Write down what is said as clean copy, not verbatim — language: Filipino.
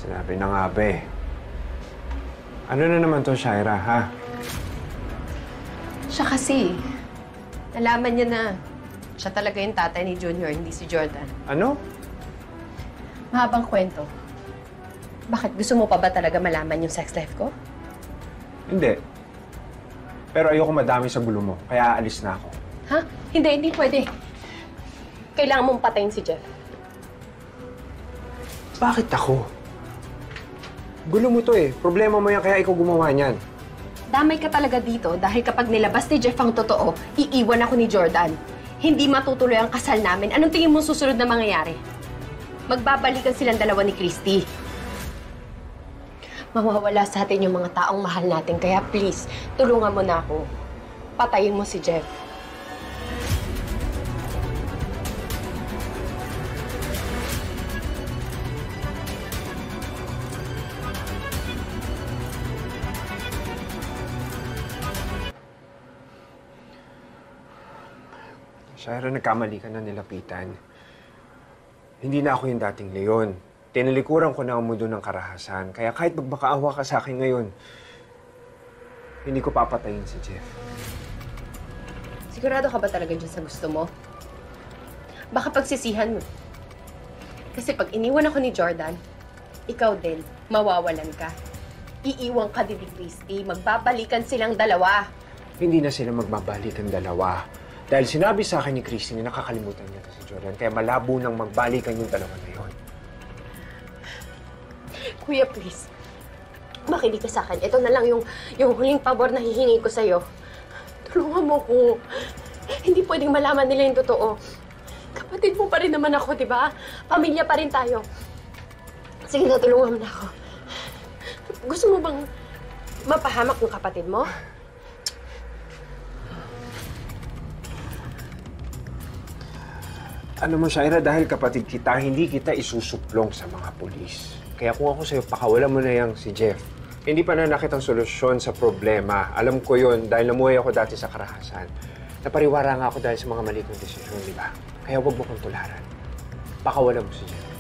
Sinabi na nga ba eh. Ano na naman to, Shaira, ha? Siya kasi, nalaman niya na siya talaga yung tatay ni Junior, hindi si Jordan. Ano? Mahabang kwento. Bakit? Gusto mo pa ba talaga malaman yung sex life ko? Hindi. Pero ayoko madami sa gulo mo, kaya aalis na ako. Ha? Hindi pwede. Kailangan mong patayin si Jeff. Bakit ako? Gulo mo to eh. Problema mo yan, kaya ikaw gumawa niyan. Damay ka talaga dito dahil kapag nilabas ni Jeff ang totoo, iiwan ako ni Jordan. Hindi matutuloy ang kasal namin. Anong tingin mo susunod na mangyayari? Magbabalikan silang dalawa ni Christy. Mawawala sa atin yung mga taong mahal natin. Kaya please, tulungan mo na ako. Patayin mo si Jeff. Shaira, nagkamali ka na nilapitan. Hindi na ako yung dating Leon. Tinalikuran ko na ang mundo ng karahasan. Kaya kahit magmakaawa ka sa akin ngayon, hindi ko papatayin si Jeff. Sigurado ka ba talaga dyan sa gusto mo? Baka pagsisihan mo. Kasi pag iniwan ako ni Jordan, ikaw din, mawawalan ka. Iiwan ka din ni Christy. Magbabalikan silang dalawa. Hindi na sila magbabalikan dalawa. Dahil sinabi sa akin ni Christy na nakakalimutan niya si Jordan, kaya malabo nang magbalikan yung dalawa na yun. Kuya, please. Makinig ka sa akin. Ito na lang yung huling pabor na hihingi ko sa'yo. Tulungan mo ko. Hindi pwedeng malaman nila yung totoo. Kapatid mo pa rin naman ako, di ba? Pamilya pa rin tayo. Sige na, tulungan mo na ako. Gusto mo bang mapahamak yung kapatid mo? Ano mo, Shaira, dahil kapatid kita, hindi kita isusuplong sa mga pulis. Kaya kung ako sa'yo, pakawalan mo na yang si Jeff. Hindi pa nanakit ang solusyon sa problema. Alam ko yun dahil namuhay ako dati sa karahasan. Napariwara nga ako dahil sa mga mali kong desisyon, di ba? Kaya huwag mo kong tularan. Pakawalan mo si Jeff.